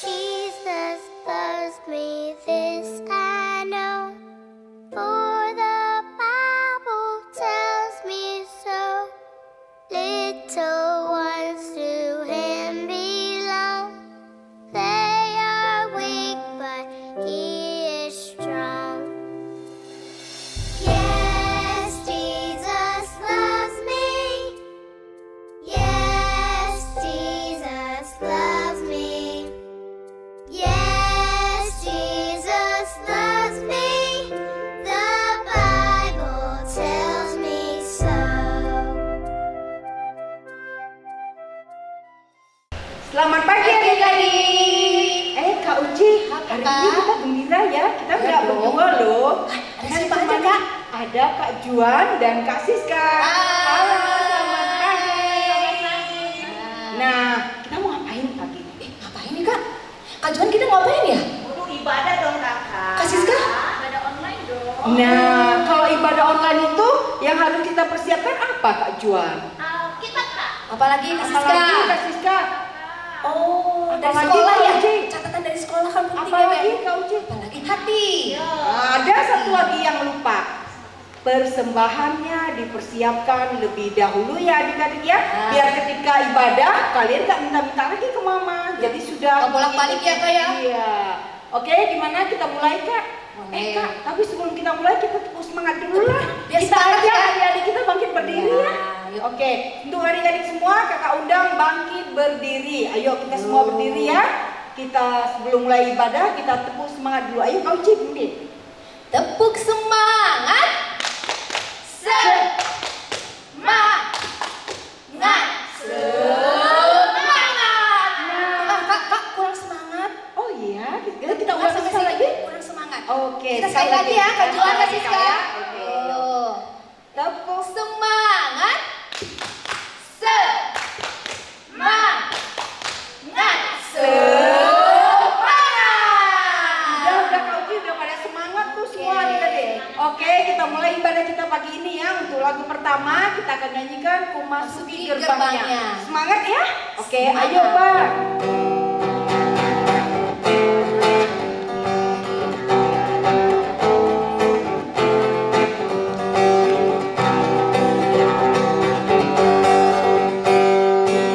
Jesus loves me, this I know, for the Bible tells me so. Little ones to Him belong. They are weak, but He is strong. Yes, Jesus loves me. Yes, Jesus loves me. Yes, Jesus loves me. The Bible tells me so. Selamat pagi adik-adik. Kak Uci, hari ini kita gembira ya. Kita nggak berdua loh. Ada siapa aja, Kak? Ada Kak Juan dan Kak Siska. Halo, selamat pagi. Nah, kita mau ngapain pagi ini? Ngapain nih, Kak? Kak Juan, kita ngapain ya? Untuk ibadah dong kakak. Kak Siska? Ibadah online dong. Nah, kalau ibadah online itu yang harus kita persiapkan apa Kak Juan? Kita kak. Apalagi Kak Siska? Apalagi Kak Siska? Oh, dari Apalagi, sekolah Kak ya? Uci? Catatan dari sekolah kan penting ya, Apalagi Kak? Kak Uci? Apalagi hati. Ada satu lagi yang lupa. Persembahannya dipersiapkan lebih dahulu ya adik-adik ya. Biar ketika ibadah kalian gak minta-minta lagi ke mama. Jadi sudah bolak-balik ya, Kak ya? Iya. Oke, gimana kita mulai Kak? Boleh. Kak, tapi sebelum kita mulai kita tepuk semangat dulu lah. Ya, Kita semangat aja ya. adik-adik kita bangkit berdiri ya. Yuk. Oke, untuk adik-adik semua kakak undang bangkit berdiri. Ayo kita semua berdiri ya. Kita sebelum mulai ibadah kita tepuk semangat dulu. Ayo kau Cik, berdiri. Tepuk semangat. Semangat. Semangat. Kak, kurang semangat. Oh iya, kita ulang sampai sekali sini lagi. kurang semangat. Oke, Kita sekali lagi ya, Kak Juan, Kak Siska. ya. Oke. Ayo. Tepuk Semangat. Semangat. Udah kau Cik, udah pada semangat tuh semua adik-adik. Oke, kita mulai ibadah kita pagi ini ya. Untuk lagu pertama kita akan nyanyikan Ku Masuki Gerbangnya. Gerbangnya. Semangat ya? Oke, Semangat. ayo Pak.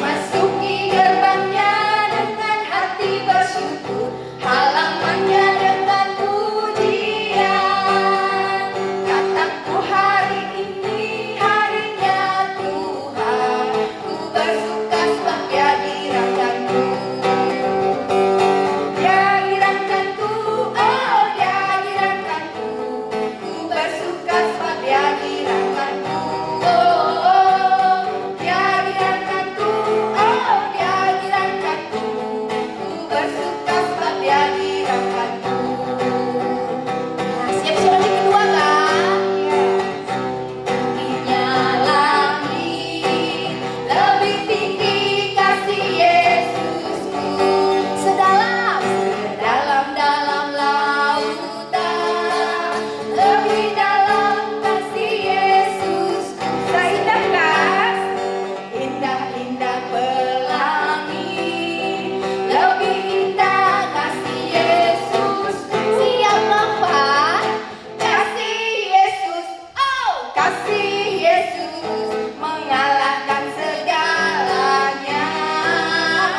Masuki gerbangnya dengan hati bersyukur, halamannya dengan pujian. Kataku hari ini harinya Tuhan, ku bersuka sebab Dia dirahkanku. Dia dirahkanku, oh Dia dirahkanku, ku bersuka sebab Dia dirahkanku. Oh, Dia dirahkanku, oh Dia dirahkanku, ku bersuka sebab Dia dirahkanku. Nah, siap-siap lagi kedua kan? Tingginya langit, lebih tinggi kasih Yesusku, sedalam-dalam lautan, lebih dalam kasih Yesusku. Indahkan. Indah-indah pelangi, lebih indah kasih Yesus. Siap lompat, kasih Yesus, oh kasih Yesus mengalahkan segalanya.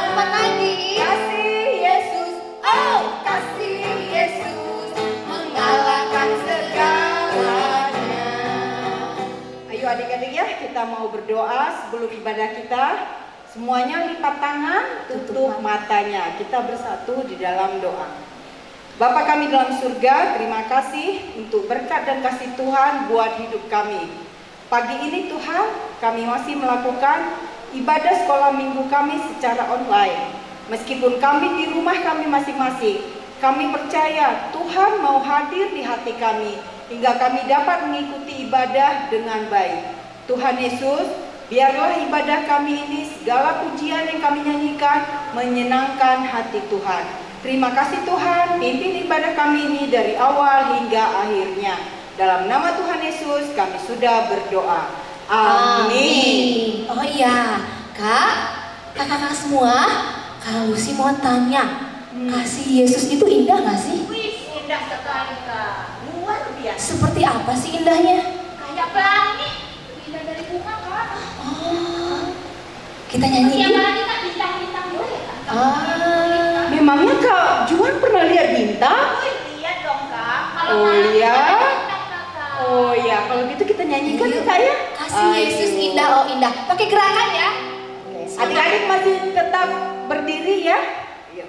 Lompat lagi, kasih Yesus, oh kasih Yesus mengalahkan segalanya. Ayo adik-adik ya, kita mau berdoa sebelum ibadah kita. Semuanya lipat tangan, tutup matanya. Kita bersatu di dalam doa. Bapa kami dalam surga, terima kasih untuk berkat dan kasih Tuhan buat hidup kami. Pagi ini Tuhan, kami masih melakukan ibadah sekolah minggu kami secara online. Meskipun kami di rumah kami masing-masing, kami percaya Tuhan mau hadir di hati kami hingga kami dapat mengikuti ibadah dengan baik. Tuhan Yesus, biarlah ibadah kami ini, segala pujian yang kami nyanyikan menyenangkan hati Tuhan. Terima kasih Tuhan, pimpin ibadah kami ini dari awal hingga akhirnya. Dalam nama Tuhan Yesus kami sudah berdoa. Amin. Oh iya, kakak-kakak semua, kalau Lucy mau tanya, kasih Yesus itu indah gak sih? Wih, indah sekali kak. Luar biasa. Seperti apa sih indahnya? Kayak pelangi. Indah dari bunga kak. Oh, kita nyanyi Yang yuk. lagi kak bintang-bintang dulu ya kak. Memangnya Kak Juan pernah lihat bintang? Wih, lihat dong kak. Kalau Oh, malam iya? kan ada bintang kakak. Oh ya, kalau gitu kita nyanyikan ya Kak ya. Kasih Yesus Ayo. indah, oh indah. Pakai gerakan ya. Adik-adik masih tetap berdiri ya. Yuk.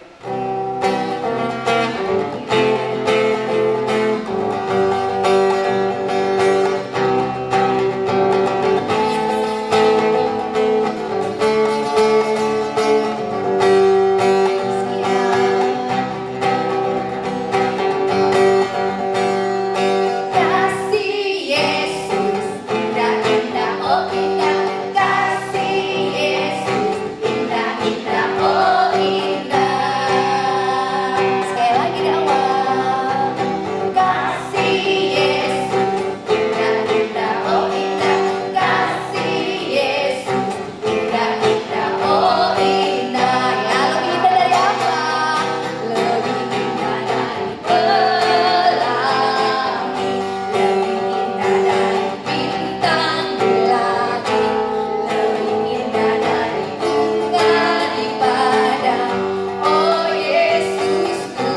Kasih Yesus indah indah oh indah. Kasih Yesus indah indah oh indah. Sekali lagi di awal. Kasih Yesus indah indah oh indah. Kasih Yesus indah indah oh indah. Ya lebih indah dari apa? Lebih indah dari pelangi. Lebih indah dari bintang di langit, lebih indah dari bunga di padang, oh Yesusku.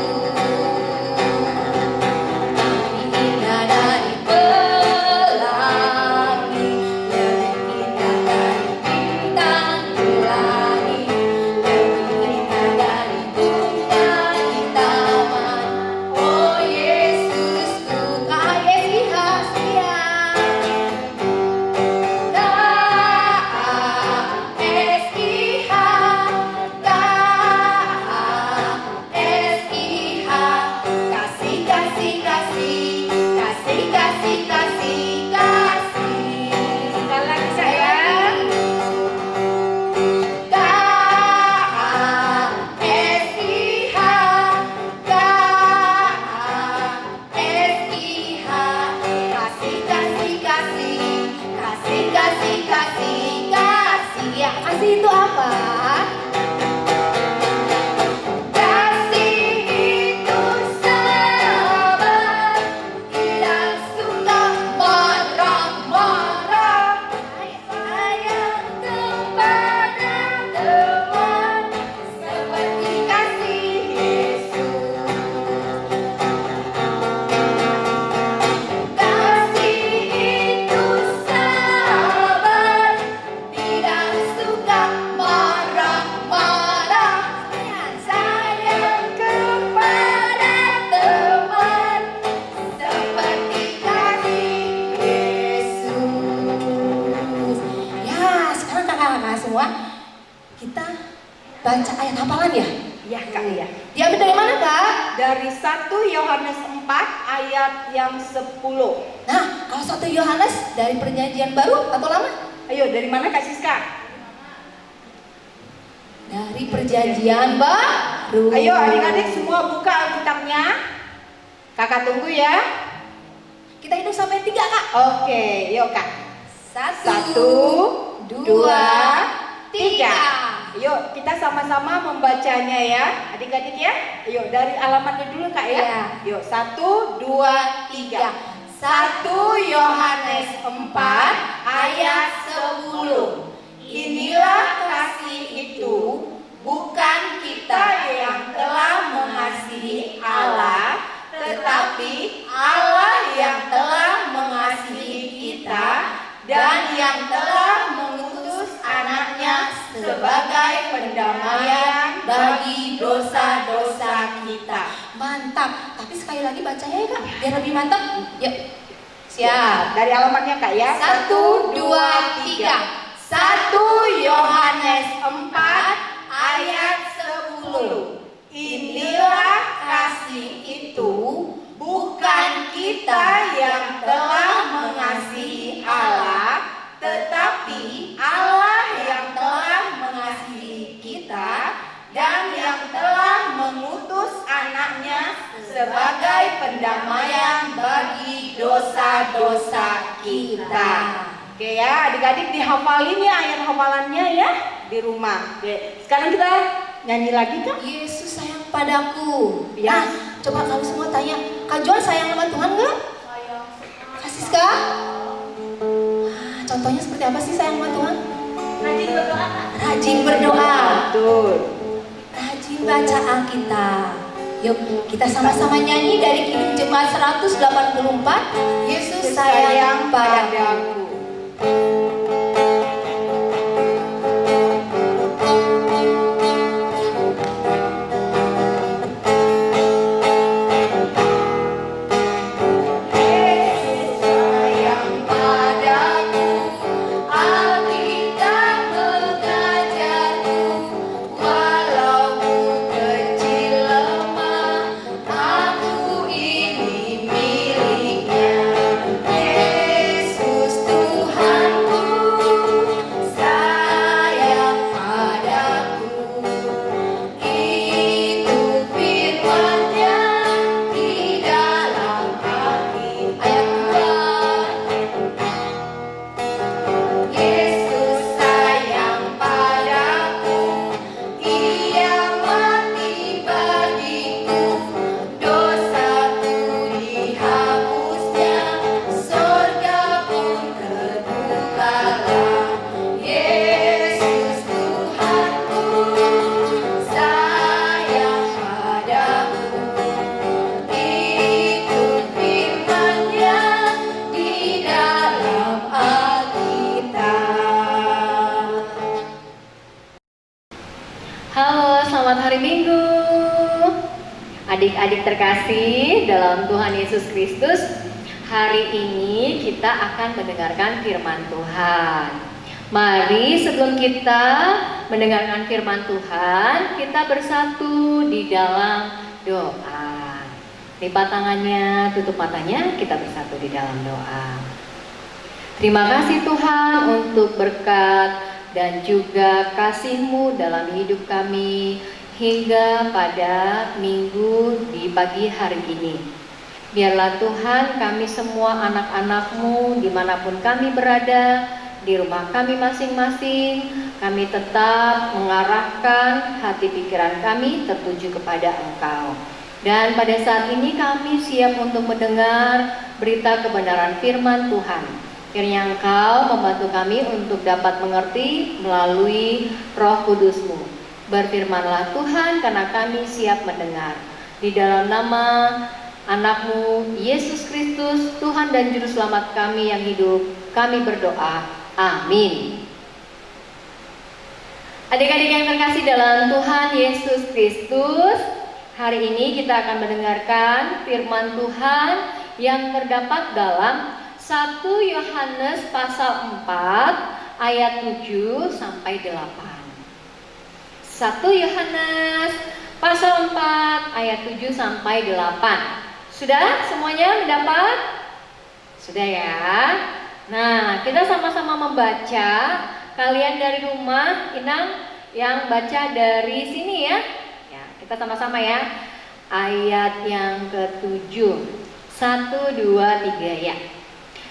Lebih indah dari pelangi, lebih indah dari bintang di langit, lebih indah dari bunga di taman, oh Yesusku. Kasih, kasih, kasih, kasih, kasih, kasih, kasih. Sekali lagi sayang. K-A-S-I-H, K-A-S-I-H. Kasih, kasih, kasih, kasih, kasih, kasih, kasih. Ya, kasih itu apa? Kasih itu sabar, tidak suka marah-marah, sayang kepada teman, seperti kasih Yesus. Kasih itu sabar, tidak suka marah-marah, sayang kepada teman, seperti kasih Yesus. Ya, sekarang kakak-kakak semua, kita baca ayat hafalan ya? Ya Kak ya. Diambil dari mana kak? Dari 1 Yohanes 4 ayat yang 10. Nah, kalau 1 Yohanes dari perjanjian baru atau lama? Ayo, dari mana Kak Siska? Dari perjanjian baru. Ayo adik-adik semua buka Alkitabnya. Kakak tunggu ya. Kita hitung sampai 3 kak. Oke, yuk Kak. 1, 1, 2, 3. Yuk kita sama-sama membacanya ya, adik-adik ya. Yuk dari alamatnya dulu Kak ya. Iya. Yuk 1, 2, 3. 1 Yohanes 4 ayat 10. Inilah kasih itu, bukan kita yang telah mengasihi Allah, tetapi Allah yang telah mengasihi kita dan yang telah mengutus anaknya sebagai pendamaian bagi dosa-dosa kita. Mantap. Tapi sekali lagi bacanya ya kak, biar lebih mantap. Yuk. Siap. Dari alamatnya Kak ya. 1, 2, 3. 1 Yohanes 4 ayat 10. Inilah kasih itu, bukan kita yang telah mengasihi Allah, tetapi Allah yang telah mengasihi kita dan yang telah mengutus anaknya sebagai pendamaian bagi dosa dosa kita. Oke ya, adik-adik dihafalin ya ayat hafalannya ya di rumah. Oke, sekarang kita nyanyi lagi kan? Yesus sayang padaku. Ya. Nah, coba kamu semua tanya, Kak Joan sayang sama Tuhan nggak? Sayang. Kak Siska? Contohnya seperti apa sih sayang sama Tuhan? Rajin berdoa Kak. Rajin berdoa, Betul. rajin baca Alkitab. Yuk kita sama-sama nyanyi dari Kidung Jemaat 184. Yesus sayang padaku. Halo, selamat hari Minggu. Adik-adik terkasih dalam Tuhan Yesus Kristus, hari ini kita akan mendengarkan firman Tuhan. Mari sebelum kita mendengarkan firman Tuhan, kita bersatu di dalam doa. Lipat tangannya, tutup matanya, kita bersatu di dalam doa. Terima kasih Tuhan untuk berkat dan juga kasih-Mu dalam hidup kami hingga pada minggu di pagi hari ini. Biarlah Tuhan kami semua anak-anak-Mu dimanapun kami berada, di rumah kami masing-masing, kami tetap mengarahkan hati pikiran kami tertuju kepada Engkau. Dan pada saat ini kami siap untuk mendengar berita kebenaran firman Tuhan. Kiranya Engkau membantu kami untuk dapat mengerti melalui Roh Kudus-Mu. Berfirmanlah Tuhan karena kami siap mendengar. Di dalam nama Anak-Mu Yesus Kristus, Tuhan dan Juru Selamat kami yang hidup, kami berdoa. Amin. Adik-adik yang terkasih dalam Tuhan Yesus Kristus, hari ini kita akan mendengarkan firman Tuhan yang terdapat dalam 1 Yohanes pasal 4 ayat 7 sampai 8. 1 Yohanes pasal 4 ayat 7 sampai 8. Sudah semuanya mendapat? Sudah ya. Nah, kita sama-sama membaca. Kalian dari rumah, Inang yang baca dari sini ya. Ya, kita sama-sama ya. Ayat yang ke-7. 1, 2, 3 ya.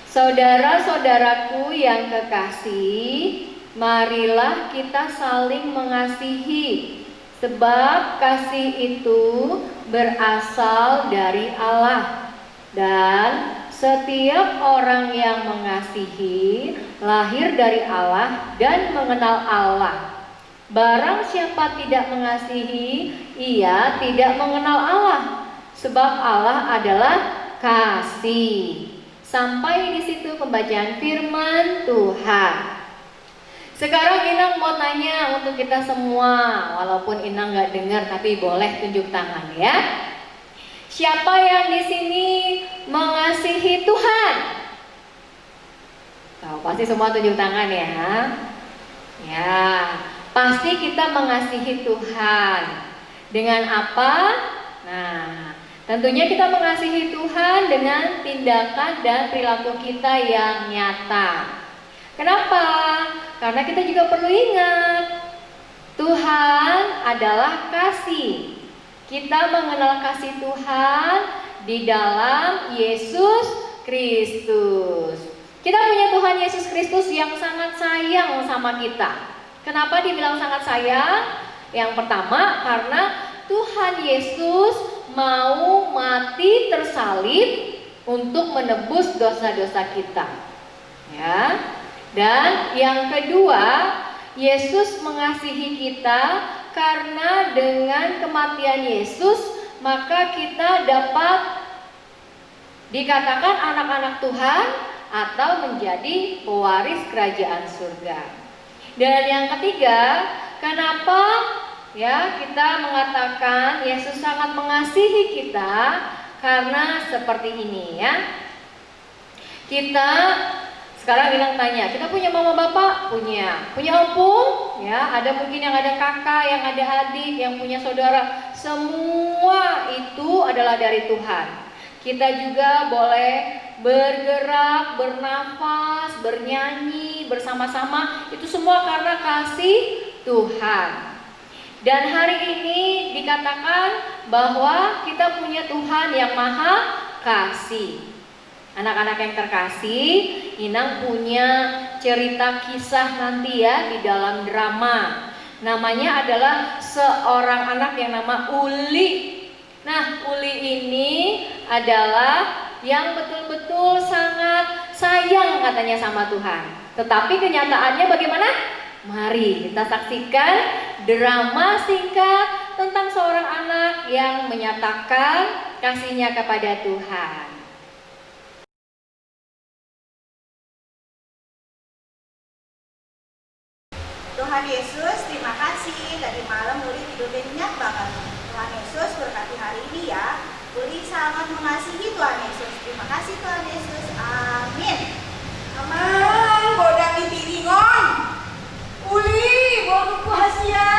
Saudara-saudaraku yang kekasih, marilah kita saling mengasihi, sebab kasih itu berasal dari Allah. Dan setiap orang yang mengasihi lahir dari Allah dan mengenal Allah. Barang siapa tidak mengasihi, ia tidak mengenal Allah, sebab Allah adalah kasih. Sampai di situ pembacaan firman Tuhan. Sekarang Inang mau tanya untuk kita semua, walaupun Inang nggak dengar tapi boleh tunjuk tangan ya. Siapa yang di sini mengasihi Tuhan? Tahu pasti semua tunjuk tangan ya. Ya, pasti kita mengasihi Tuhan. Dengan apa? Nah, tentunya kita mengasihi Tuhan dengan tindakan dan perilaku kita yang nyata. Kenapa? Karena kita juga perlu ingat, Tuhan adalah kasih. Kita mengenal kasih Tuhan di dalam Yesus Kristus. Kita punya Tuhan Yesus Kristus yang sangat sayang sama kita. Kenapa dibilang sangat sayang? Yang pertama, karena Tuhan Yesus mau mati tersalib untuk menebus dosa-dosa kita. Ya. Dan yang kedua, Yesus mengasihi kita karena dengan kematian Yesus maka kita dapat dikatakan anak-anak Tuhan atau menjadi pewaris kerajaan surga. Dan yang ketiga, kenapa ya kita mengatakan Yesus sangat mengasihi kita? Karena seperti ini ya. Kita sekarang bilang tanya, kita punya mama bapak? Punya opung? Ya, ada mungkin yang ada kakak, yang ada adik, yang punya saudara. Semua itu adalah dari Tuhan. Kita juga boleh bergerak, bernafas, bernyanyi bersama-sama. Itu semua karena kasih Tuhan. Dan hari ini dikatakan bahwa kita punya Tuhan yang maha kasih. Anak-anak yang terkasih, Inang punya cerita kisah nanti ya di dalam drama. Namanya adalah seorang anak yang nama Uli. Nah, Uli ini adalah yang betul-betul sangat sayang katanya sama Tuhan. Tetapi kenyataannya bagaimana? Mari kita saksikan drama singkat tentang seorang anak yang menyatakan kasihnya kepada Tuhan. Tuhan Yesus, terima kasih. Tadi malam Uli tidurnya nyenyak banget. Tuhan Yesus berkati hari ini ya. Uli sangat mengasihi Tuhan Yesus. Terima kasih Tuhan Yesus. Amin. Aman, godang di tiringon. Uli, bawa kuhasia.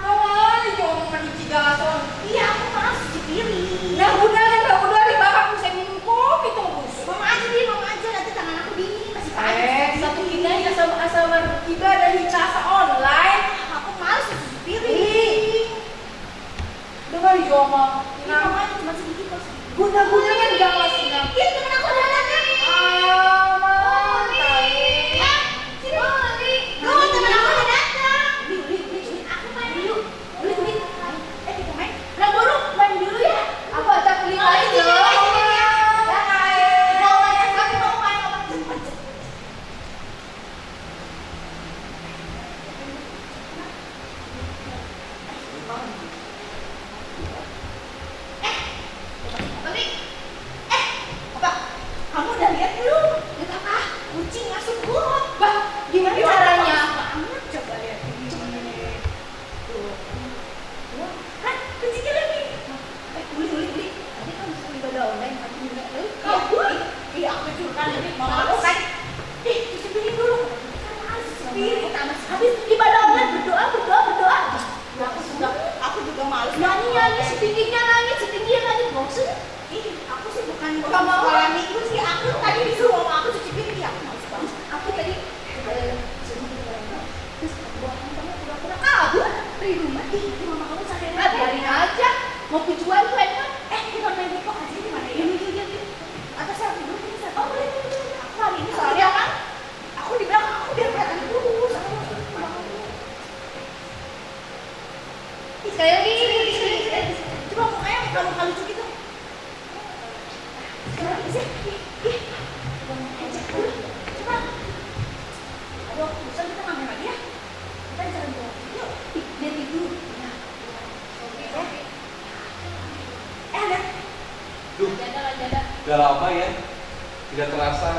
Nongal, jangan mencuci gason. Iya, aku malas cuci piring. Nah, udah di bakal saya minum kopi terus. Mama aja nanti tangan aku dingin masih panas. Satu kita ya sama kita ada ijazah online. Aku malas cuci piring. Dengar Joma. Ini mama cuma sedikit kok. Guna-gunanya jangan senang. Iya, temen aku ada anaknya. Aman. Sini Uli. Tuh, temen aku udah datang. Uli, aku main dulu. Uli. Kita main. Nah, dulu main dulu ya. Aku ajak Uli Main aja. dulu. Kamu udah lihat belum? Lihat apa? Kucing masuk got. Bah, gimana caranya? Banget, coba lihat ini. Tuh. Kan, kucingnya lagi. Uli. Tadi kan bisa ibadah online, tapi enggak tahu. Iya, aku curkan ini mau aku kan. Cuci piring dulu. Cuci piring. Habis ibadah online berdoa. Aku juga malas. Nyanyi setingginya nyanyi bosen. Aku sih bukan sekolah minggu sih. Aku tadi disuruh mama aku cuci piring. Aku malas banget. Aku tadi terus buat kamu pura-pura kabur dari rumah. Nanti mama kamu sadar. Biarin aja. Mau tujuan tuh emang. Kita main Depok aja di mana ya? Iya. Atau saya tidur bisa. Oh boleh. Aku hari ini soalnya kan. Aku di belakang aku biar kelihatan lurus. Sekali lagi. Coba mukanya kalau lucu gitu. Sekali lagi sih. Coba. Aduh, bosan kita main lagi ya. Kita jalan dulu. Yuk, dia tidur. Ya. Oke. Ada. Duh, udah lama ya, tidak terasa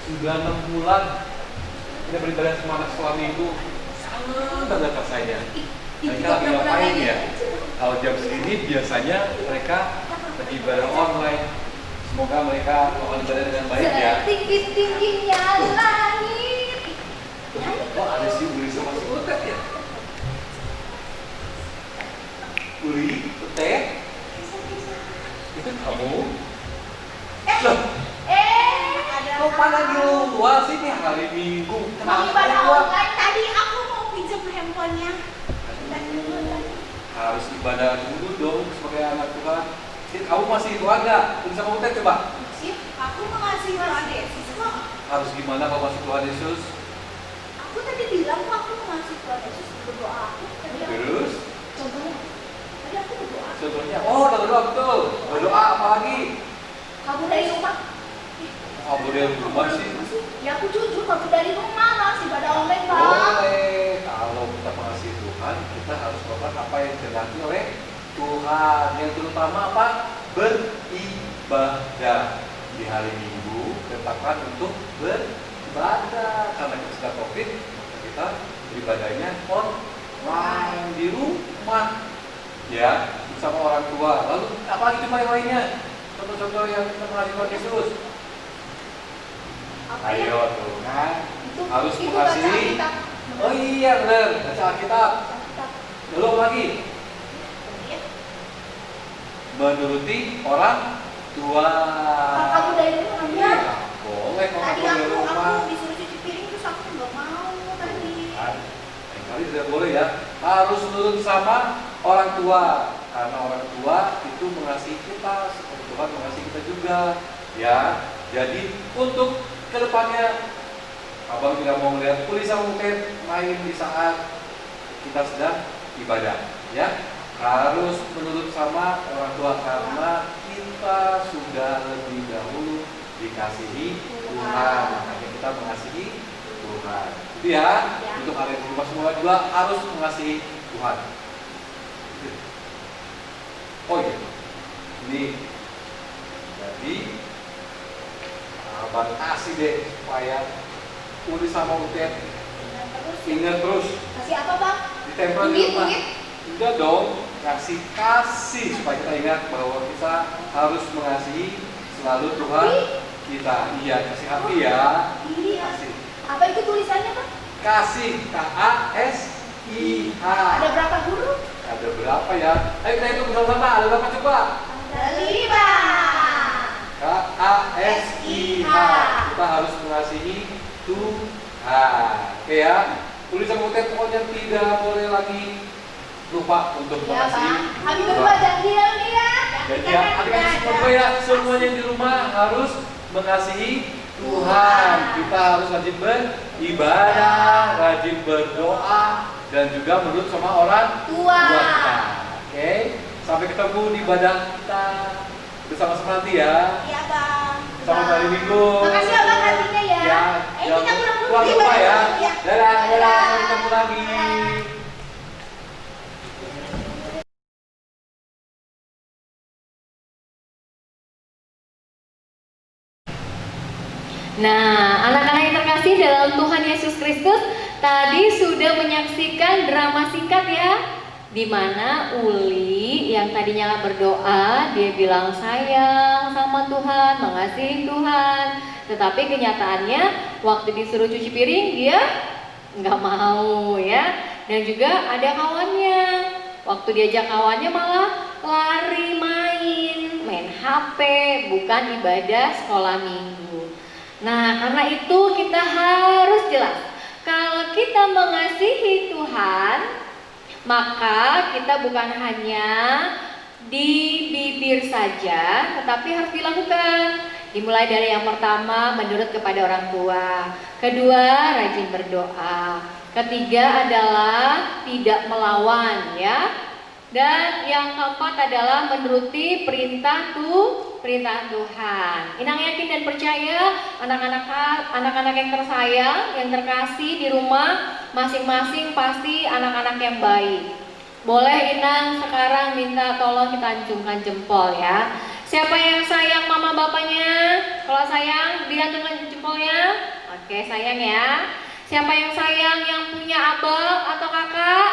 sudah 6 bulan kita beribadah sama anak sekolah minggu, sangat banget rasanya. Mereka lagi ngapain ya? Kalau jam segini biasanya mereka beribadah online. Semoga mereka melakukan ibadah dengan baik ya. Tinggi-tingginya langit. Kok ada sih Uli sama si Utet ya? Uli, Utet, itu kamu? Loh, kok pada di luar sih nih hari Minggu? Mau ibadah di luar? online tadi aku mau pinjam handphonenya. Harus ibadah dulu dong sebagai anak Tuhan. Sih, kamu masih keluarga? Bisa kamu Utet coba? Sip, aku harus gimana kalau masuk Tuhan Yesus? Aku tadi bilang kok aku mau masuk Tuhan Yesus berdoa aku. Tadi aku Terus, contohnya. Tadi aku berdoa. contohnya, oh berdoa betul. Berdoa apa lagi? Kabur dari rumah. Kabur dari rumah sih. Ya aku jujur kabur dari rumah masih pada online Pak. Boleh. Kalau kita mengasihi Tuhan, kita harus melakukan apa yang dikehendaki oleh Tuhan. Yang terutama apa? Beribadah. Di hari Minggu tetapkan untuk beribadah. Karena kita sudah COVID, kita beribadahnya online di rumah, ya, bersama orang tua. Lalu apalagi cuma yang lainnya? Contoh-contoh yang kita mengasihi Tuhan Yesus. Apa ya? Ayo tuh kan, Itu harus itu mengasihi. baca Alkitab. Oh iya benar, baca Alkitab. Alkitab. Lalu apa lagi? Kemudian, Menuruti orang tua. kalau kabur dari rumah Iya, ya. boleh kalau Tadi kabur dari rumah. aku disuruh cuci piring terus aku nggak mau tadi. Lain kali tidak boleh ya. Harus nurut sama orang tua. Karena orang tua itu mengasihi kita seperti Tuhan mengasihi kita juga. Ya, jadi untuk kedepannya abang tidak mau melihat Uli sama Butet main di saat kita sedang ibadah. Ya, harus menurut sama orang tua karena kita sudah lebih dahulu dikasihi Tuhan. Makanya kita mengasihi Tuhan. Itu ya, Ya. untuk kalian di rumah semua juga harus mengasihi Tuhan. Oh iya, ini jadi abang kasih deh supaya Uli sama Utet Nah, terus ingat terus kasih apa Bang? ditempel di Duit, rumah. duit. Udah dong, kasih supaya kita ingat bahwa kita harus mengasihi selalu Tuhan kita. Iya, kasih hati ya. Iya. Kasih. Apa itu tulisannya Bang? Kasih, KASIH. Ada berapa huruf? Ada berapa ya? Ayo kita hitung bersama-sama. Ada berapa coba? Ada 5. KASIH. Kita harus mengasihi Tuhan. Oke ya. Tulis sama Utet pokoknya tidak boleh lagi lupa untuk Iya mengasihi Bang. Habis Tuhan. berubah janji ya Uli ya. Jadi ya, adik-adik semua ya, semuanya di rumah harus mengasihi Tuhan. Kita harus rajin beribadah, rajin berdoa, dan juga menurut sama orang Tua. kita. Oke, sampai ketemu di ibadah kita bersama-sama nanti ya. Iya Bang. Sama hari Minggu. Makasih ya Bang hatinya ya. Ya, Kita pulang dulu pulang di rumah ya. ibadah dulu ya. Dadah, dadah, sampai ketemu lagi. Nah, anak-anak yang terkasih dalam Tuhan Yesus Kristus, tadi sudah menyaksikan drama singkat ya, di mana Uli yang tadinya berdoa, dia bilang sayang sama Tuhan, mengasihi Tuhan, tetapi kenyataannya waktu disuruh cuci piring dia nggak mau ya, dan juga ada kawannya, waktu diajak kawannya malah lari main HP, bukan ibadah sekolah minggu. Nah, karena itu kita harus jelas, kalau kita mengasihi Tuhan, maka kita bukan hanya di bibir saja, tetapi harus dilakukan. Dimulai dari yang pertama, menurut kepada orang tua. Kedua, rajin berdoa. Ketiga adalah tidak melawan ya. Dan yang keempat adalah menuruti perintah Tuhan. Inang yakin dan percaya anak-anak yang tersayang, yang terkasih di rumah masing-masing pasti anak-anak yang baik. Boleh Inang sekarang minta tolong kita acungkan jempol ya. Siapa yang sayang mama bapaknya? Kalau sayang diacungkan jempolnya. Oke, sayang ya. Siapa yang sayang yang punya abang atau kakak?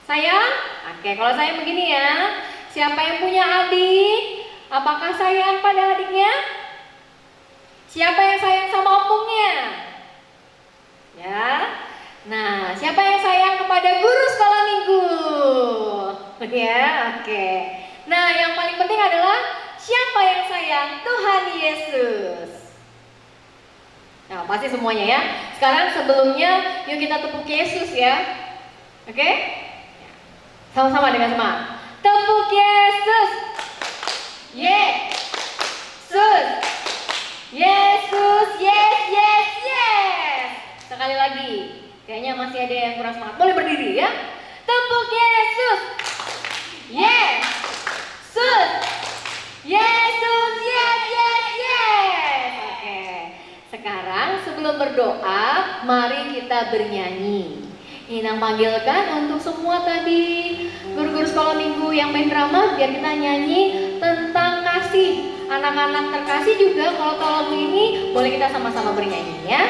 Sayang? Oke, kalau sayang begini ya. Siapa yang punya adik? Apakah sayang pada adiknya? Siapa yang sayang sama opungnya? Ya. Nah, siapa yang sayang kepada guru sekolah minggu? Ya, oke. Nah, yang paling penting adalah siapa yang sayang? Tuhan Yesus. Nah, pasti semuanya ya. Sekarang sebelumnya yuk kita tepuk Yesus ya. Oke? Sama-sama dengan semangat. Tepuk Yesus. Yesus. Yesus, yes, yes. Kayaknya masih ada yang kurang semangat. Boleh berdiri ya. Tepuk Yesus. Yesus. Yesus. Yes. Oke. Sekarang sebelum berdoa, mari kita bernyanyi. Inang panggilkan untuk semua tadi guru-guru sekolah minggu yang main drama, biar kita nyanyi tentang kasih. Anak-anak terkasih juga kalau tahu lagu ini boleh kita sama-sama bernyanyi ya.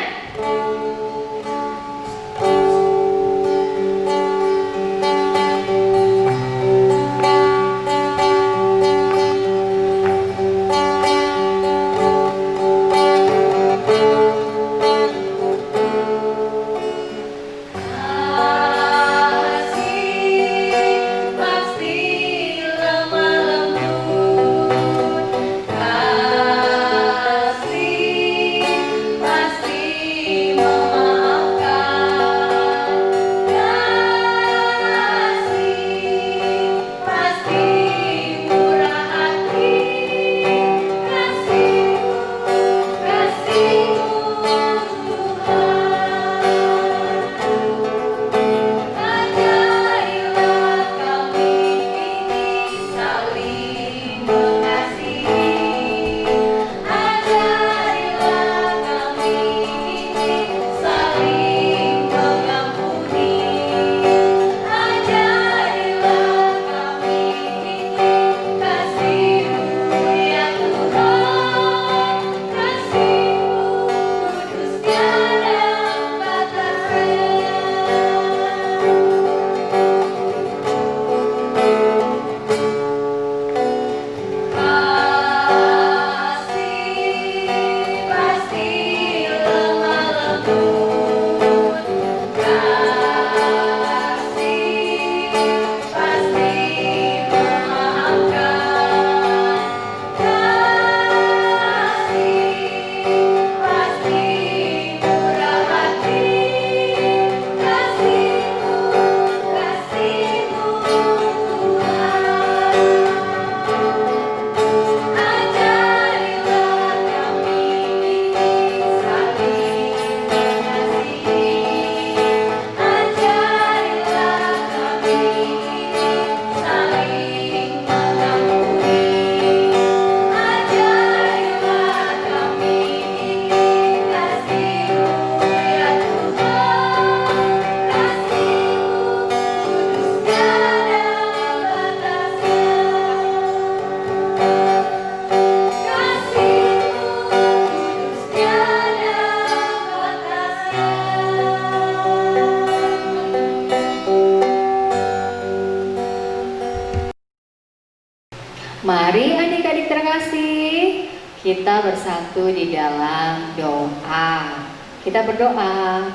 Mari adik-adik terkasih, kita bersatu di dalam doa. Kita berdoa.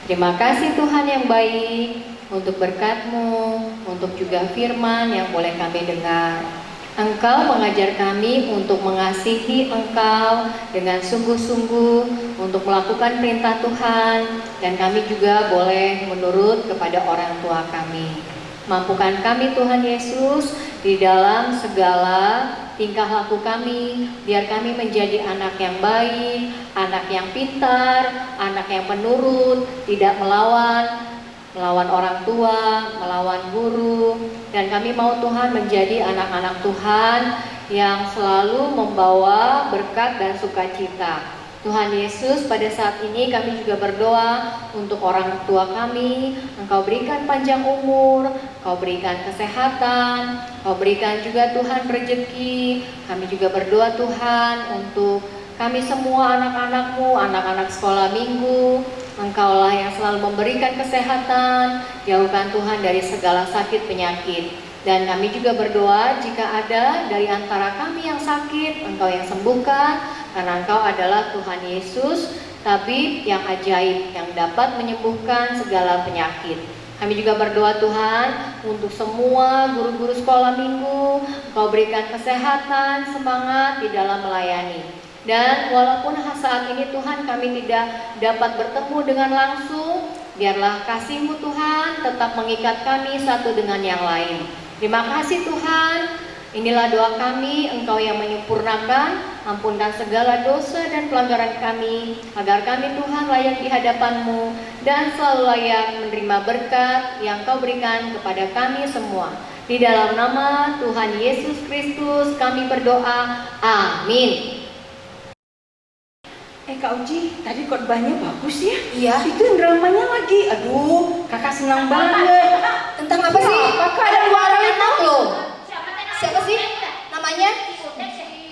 Terima kasih Tuhan yang baik untuk berkat-Mu, untuk juga firman yang boleh kami dengar. Engkau mengajar kami untuk mengasihi Engkau dengan sungguh-sungguh, untuk melakukan perintah Tuhan, dan kami juga boleh menurut kepada orang tua kami. Mampukan kami Tuhan Yesus di dalam segala tingkah laku kami, biar kami menjadi anak yang baik, anak yang pintar, anak yang penurut, tidak melawan orang tua, melawan guru. Dan kami mau Tuhan menjadi anak-anak Tuhan yang selalu membawa berkat dan sukacita. Tuhan Yesus, pada saat ini kami juga berdoa untuk orang tua kami. Engkau berikan panjang umur, Engkau berikan kesehatan, Engkau berikan juga Tuhan rezeki. Kami juga berdoa Tuhan untuk kami semua anak-anak-Mu, anak-anak sekolah minggu. Engkaulah yang selalu memberikan kesehatan, jauhkan Tuhan dari segala sakit penyakit. Dan kami juga berdoa jika ada dari antara kami yang sakit, Engkau yang sembuhkan, karena Engkau adalah Tuhan Yesus, tabib yang ajaib, yang dapat menyembuhkan segala penyakit. Kami juga berdoa Tuhan untuk semua guru-guru sekolah minggu, Engkau berikan kesehatan, semangat di dalam melayani. Dan walaupun saat ini Tuhan kami tidak dapat bertemu dengan langsung, biarlah kasih-Mu Tuhan tetap mengikat kami satu dengan yang lain. Terima kasih Tuhan, Inilah doa kami, Engkau yang menyempurnakan, ampunkan segala dosa dan pelanggaran kami, agar kami Tuhan layak di hadapan-Mu dan selalu layak menerima berkat yang Kau berikan kepada kami semua. Di dalam nama Tuhan Yesus Kristus kami berdoa, amin. Kak Uci, tadi khotbahnya bagus ya? Iya. Itu dramanya lagi, aduh kakak senang banget. Tentang apa sih? Kakak Ada dua orang yang tahu loh. Siapa teh namanya? Siapa sih? Namanya?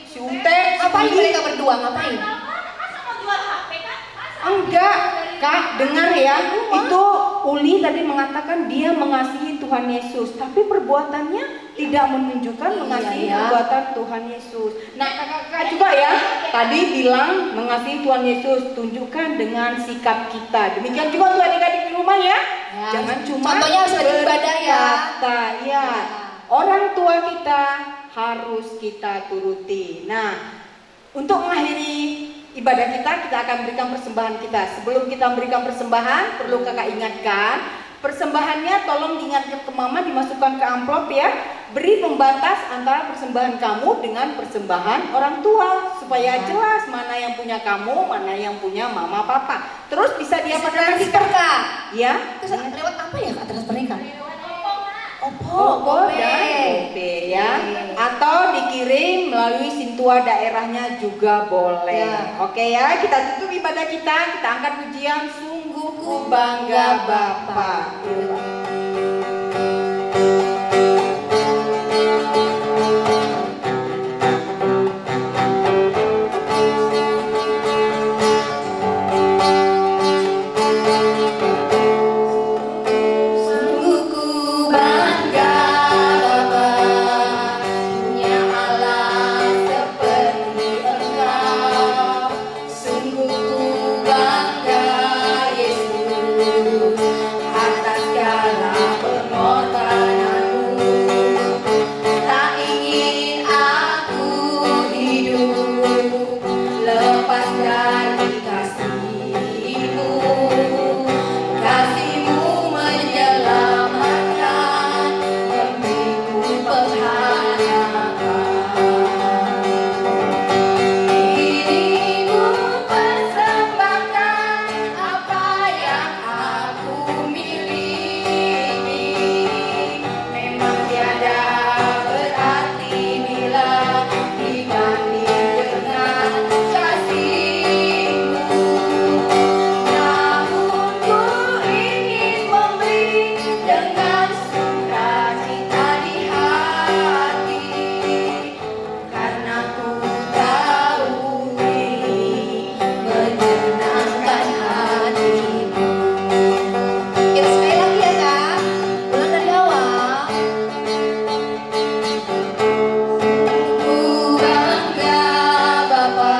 Si Utek, Ngapain mereka berdua? Ngapain? Masa mau jual HP kan? Masa? Enggak, Kak, dengar ya. Itu Uli tadi mengatakan dia mengasihi Tuhan Yesus, tapi perbuatannya tidak menunjukkan mengasihi Iya. perbuatan Tuhan Yesus. Nah, kakak juga ya, tadi bilang mengasihi Tuhan Yesus, tunjukkan dengan sikap kita. Demikian juga untuk adik-adik di rumah ya. Ya, Jangan cuma contohnya harus rajin ibadah ya. berkata, ya. Orang tua kita harus kita turuti. Nah, untuk mengakhiri ibadah kita akan berikan persembahan kita. Sebelum kita memberikan persembahan, perlu kakak ingatkan, persembahannya tolong diingatkan ke mama, dimasukkan ke amplop ya. Beri pembatas antara persembahan kamu dengan persembahan orang tua, supaya jelas mana yang punya kamu, mana yang punya mama papa. Terus bisa diapakan lagi Transfer, Kak. ya? Terus lewat apa ya Kak transfernya Kak? Oppo dan GoPay ya, atau dikirim melalui Sintua daerahnya juga boleh. Ya. Oke ya, kita tutup ibadah kita angkat pujian sungguh ku bangga Bapa. Sungguh ku bangga Bapa, punya Allah seperti Engkau. Sungguh ku bangga Yesus atas segala pengorbananmu. Tak ingin aku hidup lepas dari kasih-Mu. Kasih-Mu menyelamatkan, memberiku pengharapan. Ini ku persembahkan apa yang aku miliki. Memang tiada berarti bila dibanding dengan kasih-Mu. Namun ku ingin memberi dengan sukacita di hati, karena ku tahu ini menyenangkan hati-Mu. Kita sekali lagi ya Kak, ulang dari awal. Ku bangga Bapa,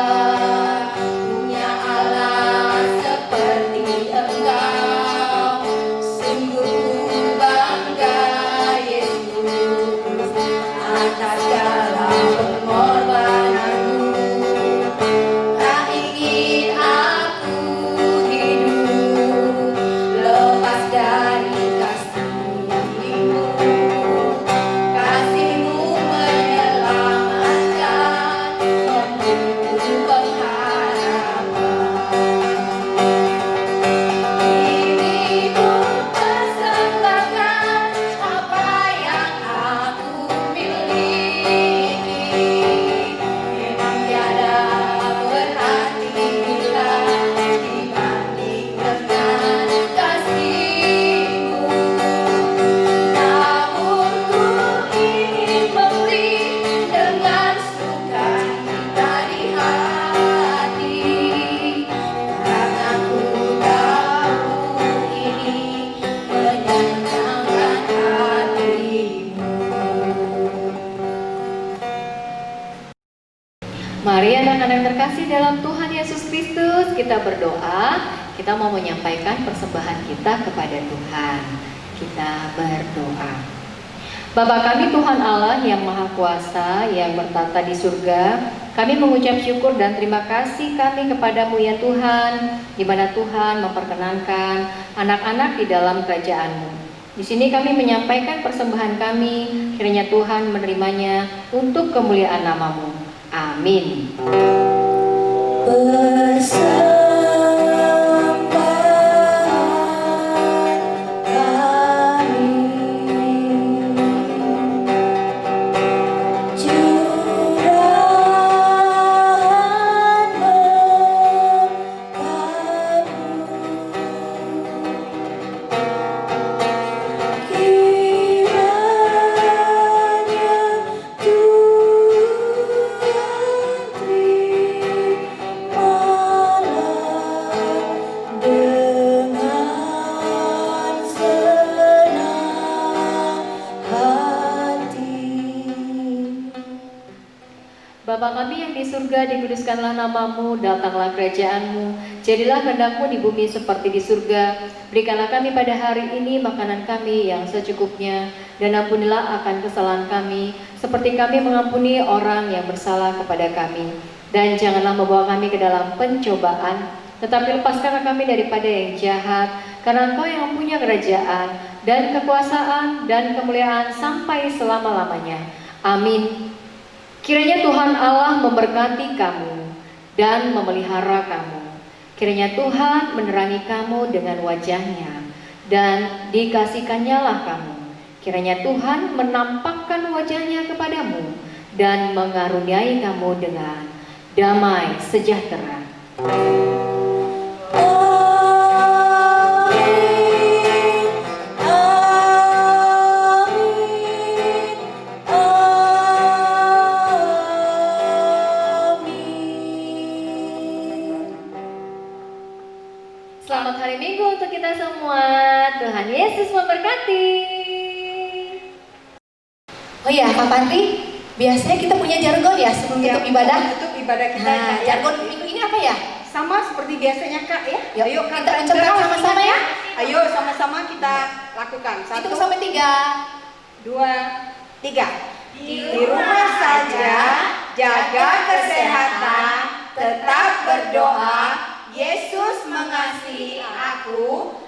punya Allah seperti Engkau. Sungguh ku bangga Yesus atas segala pengorbananmu. Tak ingin aku hidup lepas dari kasih-Mu. Kasih-Mu menyelamatkan, memberiku pengharapan. Ini ku persembahkan apa yang aku miliki. Memang tiada berarti bila dibanding dengan kasih-Mu. Namun ku ingin memberi dengan sukacita di hati, karena ku tahu ini menyenangkan hati-Mu. Mari anak-anak terkasih dalam Tuhan Yesus Kristus, kita berdoa. Kita mau menyampaikan persembahan kita kepada Tuhan. Kita berdoa. Bapa kami Tuhan Allah yang Maha Kuasa, yang bertata di surga, kami mengucap syukur dan terima kasih kami kepadamu ya Tuhan, di mana Tuhan memperkenankan anak-anak di dalam kerajaan-Mu. Di sini kami menyampaikan persembahan kami, kiranya Tuhan menerimanya untuk kemuliaan nama-Mu. Amin. Bapa kami yang di surga, dikuduskanlah nama-Mu, datanglah kerajaan-Mu, jadilah kehendak-Mu di bumi seperti di surga. Berikanlah kami pada hari ini makanan kami yang secukupnya, dan ampunilah akan kesalahan kami, seperti kami mengampuni orang yang bersalah kepada kami. Dan janganlah membawa kami ke dalam pencobaan, tetapi lepaskanlah kami daripada yang jahat, karena Engkau yang mempunyai kerajaan, dan kekuasaan, dan kemuliaan sampai selama-lamanya. Amin. Kiranya Tuhan Allah memberkati kamu dan memelihara kamu. Kiranya Tuhan menerangi kamu dengan wajahnya dan dikasihkannyalah kamu. Kiranya Tuhan menampakkan wajahnya kepadamu dan mengaruniai kamu dengan damai sejahtera. Selamat hari Minggu untuk kita semua. Tuhan Yesus memberkati. Oh iya, Kak Panti, biasanya kita punya jargon ya sebelum tutup ibadah. Tutup ibadah kita. Nah, jargon minggu ini apa ya? Sama seperti biasanya Kak ya. Yuk, Ayo Kak, kita ucapkan sama-sama ya. Ayo sama-sama kita lakukan. 1, Hitung sampai 3. 2, 3. Di rumah saja, jaga kesehatan, tetap berdoa. Yesus mengasihi aku.